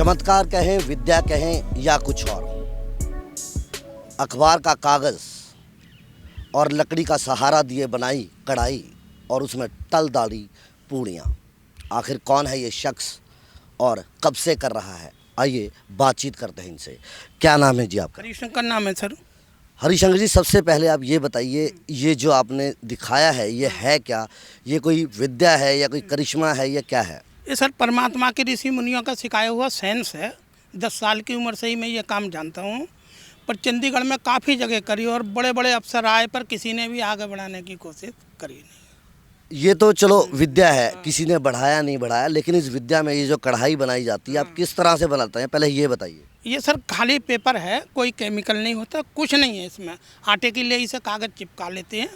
चमत्कार कहें, विद्या कहें या कुछ और, अखबार का कागज़ और लकड़ी का सहारा दिए बनाई कढ़ाई और उसमें तल डाली पूड़ियाँ। आखिर कौन है ये शख्स और कब से कर रहा है? आइए बातचीत करते हैं इनसे। क्या नाम है जी आपका? हरिशंकर नाम है सर। हरिशंकर जी, सबसे पहले आप ये बताइए, ये जो आपने दिखाया है ये है क्या? ये कोई विद्या है या कोई करिश्मा है या क्या है? ये सर परमात्मा के ऋषि मुनियों का सिखाया हुआ साइंस है। 10 साल की उम्र से ही मैं ये काम जानता हूँ, पर चंडीगढ़ में काफ़ी जगह करी और बड़े बड़े अफसर आए, पर किसी ने भी आगे बढ़ाने की कोशिश करी नहीं। ये तो चलो विद्या है, किसी ने बढ़ाया नहीं बढ़ाया, लेकिन इस विद्या में ये जो कढ़ाई बनाई जाती है आप किस तरह से बनाते हैं, पहले ये बताइए। ये सर खाली पेपर है, कोई केमिकल नहीं होता, कुछ नहीं है इसमें। आटे की लेई से कागज़ चिपका लेते हैं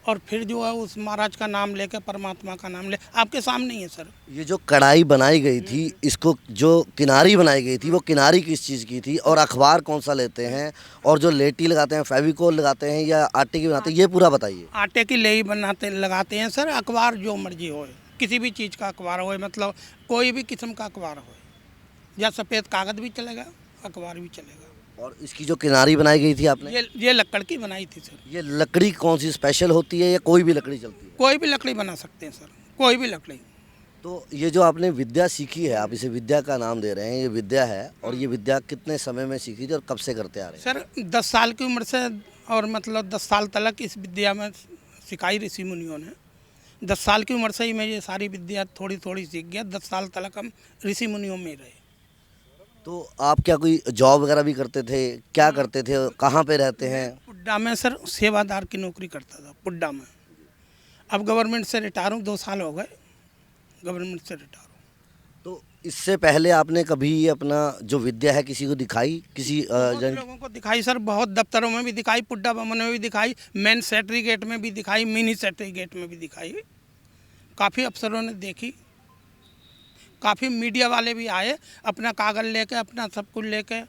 और फिर जो है उस महाराज का नाम लेकर, परमात्मा का नाम ले, आपके सामने ही है सर। ये जो कढ़ाई बनाई गई थी, इसको जो किनारी बनाई गई थी वो किनारी किस चीज़ की थी, और अखबार कौन सा लेते हैं, और जो लेटी लगाते हैं फेविकोल लगाते हैं या आटे की बनाते हैं, ये पूरा बताइए। आटे की लेई बनाते लगाते हैं सर। अखबार जो मर्जी हो, किसी भी चीज़ का अखबार हो, मतलब कोई भी किस्म का अखबार हो, या सफ़ेद कागज़ भी चलेगा, अखबार भी चलेगा। और इसकी जो किनारी बनाई गई थी आपने, ये लकड़ की बनाई थी सर। ये लकड़ी कौन सी स्पेशल होती है या कोई भी लकड़ी चलती है? कोई भी लकड़ी बना सकते हैं सर, कोई भी लकड़ी। तो ये जो आपने विद्या सीखी है, आप इसे विद्या का नाम दे रहे हैं, ये विद्या है, और ये विद्या कितने समय में सीखी थी और कब से करते आ रहे हैं? सर 10 साल की उम्र से, और मतलब 10 साल तक इस विद्या में सिखाई ऋषि मुनियों ने। 10 साल की उम्र से ही मैं ये सारी विद्या थोड़ी थोड़ी सीख गया। 10 साल तक हम ऋषि मुनियों में ही रहे। तो आप क्या कोई जॉब वगैरह भी करते थे? क्या करते थे? कहाँ पे रहते हैं? पुड्डा में सर सेवादार की नौकरी करता था, पुड्डा में। अब गवर्नमेंट से रिटायर हूँ, 2 साल हो गए गवर्नमेंट से रिटायर हूँ। तो इससे पहले आपने कभी अपना जो विद्या है किसी को दिखाई, किसी बहुत लोगों को दिखाई सर, बहुत दफ्तरों में भी दिखाई, पुड्डा भवन में भी दिखाई, मेन सेक्रेटरी गेट में भी दिखाई, मिनी सेक्रेटरी गेट में भी दिखाई। काफ़ी अफसरों ने देखी, काफ़ी मीडिया वाले भी आए अपना कागज़ लेके, अपना सब कुछ लेके,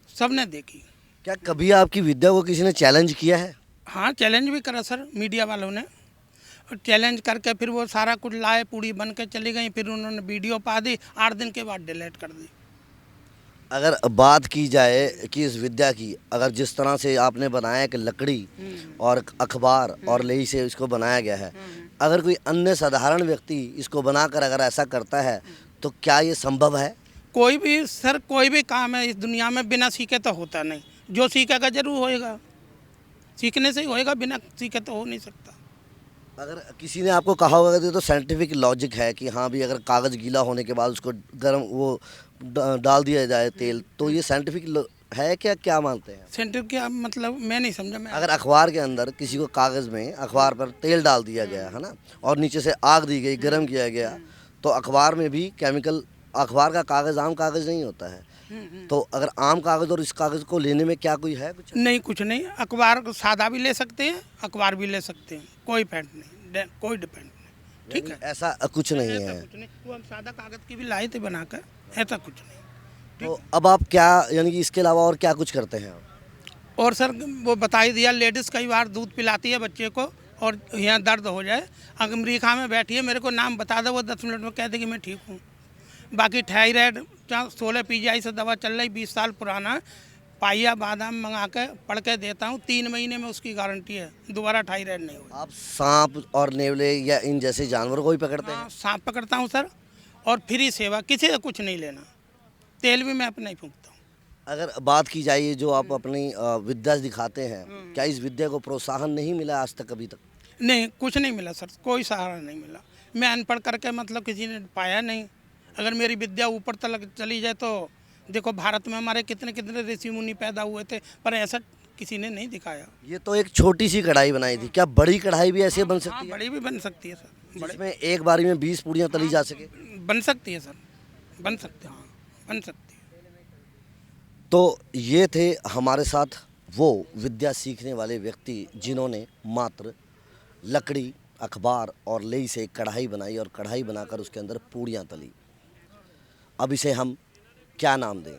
सब ने देखी। क्या कभी आपकी विद्या को किसी ने चैलेंज किया है? हाँ, चैलेंज भी करा सर मीडिया वालों ने, और चैलेंज करके फिर वो सारा कुछ लाए, पूड़ी बन के चली गई, फिर उन्होंने वीडियो पा दी, 8 दिन के बाद डिलीट कर दी। अगर बात की जाए कि इस विद्या की, अगर जिस तरह से आपने बनाया कि लकड़ी और अखबार और लेई से इसको बनाया गया है, अगर कोई अन्य साधारण व्यक्ति इसको बनाकर अगर ऐसा करता है तो क्या ये संभव है? कोई भी सर, कोई भी काम है इस दुनिया में बिना सीखे तो होता नहीं। जो सीखेगा जरूर होएगा, सीखने से ही होएगा, बिना सीखे तो हो नहीं सकता। अगर किसी ने आपको कहा होगा कि तो साइंटिफिक लॉजिक है कि हाँ भी अगर कागज़ गीला होने के बाद उसको गर्म वो डाल दिया जाए तेल, तो ये साइंटिफिक है क्या? क्या मानते हैं? सेंटर क्या मतलब, मैं नहीं समझा। मैं अगर अखबार के अंदर किसी को कागज़ में अखबार पर तेल डाल दिया गया है ना, और नीचे से आग दी गई, गर्म किया गया, तो अखबार में भी केमिकल, अखबार का कागज़ आम कागज़ नहीं होता है, तो अगर आम कागज़ और इस कागज़ को लेने में क्या कोई है कुछ? नहीं, कुछ नहीं। अखबार को सादा भी ले सकते हैं, अखबार भी ले सकते हैं, कोई पेंट नहीं, कोई डिपेंड नहीं। ठीक है, ऐसा कुछ नहीं ऐसा है। कुछ नहीं। वो हम सादा कागज़ की भी लाए थे बनाकर, ऐसा कुछ नहीं। तो अब आप क्या, यानी कि इसके अलावा और क्या कुछ करते हैं आप? और सर वो बता ही दिया, लेडीज़ कई बार दूध पिलाती है बच्चे को और यहाँ दर्द हो जाए, अमेरिका में बैठी है, मेरे को नाम बता दो, वो 10 मिनट में कह दे कि मैं ठीक हूँ। बाकी थायराइड 16 PGI से दवा चल रही, 20 साल पुराना, पाइया बादाम मंगा के पढ़ के देता हूँ, 3 महीने में उसकी गारंटी है, दोबारा थायराइड नहीं होगा। आप सांप और नेवले या इन जैसे जानवरों को भी पकड़ते हैं? हाँ, सांप पकड़ता हूँ सर, और फ्री सेवा, किसी से कुछ नहीं लेना, तेल भी मैं अपना ही फूंकता हूँ। अगर बात की जाए जो आप अपनी विद्या दिखाते हैं, क्या इस विद्या को प्रोत्साहन नहीं मिला आज तक अभी तक? नहीं, कुछ नहीं मिला सर, कोई सहारा नहीं मिला। मैं अनपढ़ करके मतलब किसी ने पाया नहीं। अगर मेरी विद्या ऊपर तक चली जाए तो देखो, भारत में हमारे कितने कितने ऋषि मुनि पैदा हुए थे, पर ऐसा किसी ने नहीं दिखाया। ये तो एक छोटी सी कढ़ाई बनाई थी, क्या बड़ी कढ़ाई भी ऐसे बन हाँ, सकती है बड़ी भी बन सकती है सर, जिसमें एक बारी में 20 पूड़ियाँ तली जा सके? बन सकती है सर, बन सकते हैं, हाँ बन सकती है। तो ये थे हमारे साथ वो विद्या सीखने वाले व्यक्ति जिन्होंने मात्र लकड़ी, अखबार और लेई से कढ़ाई बनाई और कढ़ाई बनाकर उसके अंदर पूड़ियाँ तली। अब इसे हम क्या नाम दें?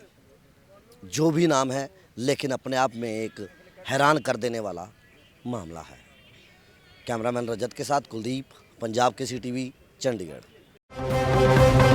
जो भी नाम है, लेकिन अपने आप में एक हैरान कर देने वाला मामला है। कैमरामैन रजत के साथ कुलदीप, पंजाब केसरी टीवी, चंडीगढ़।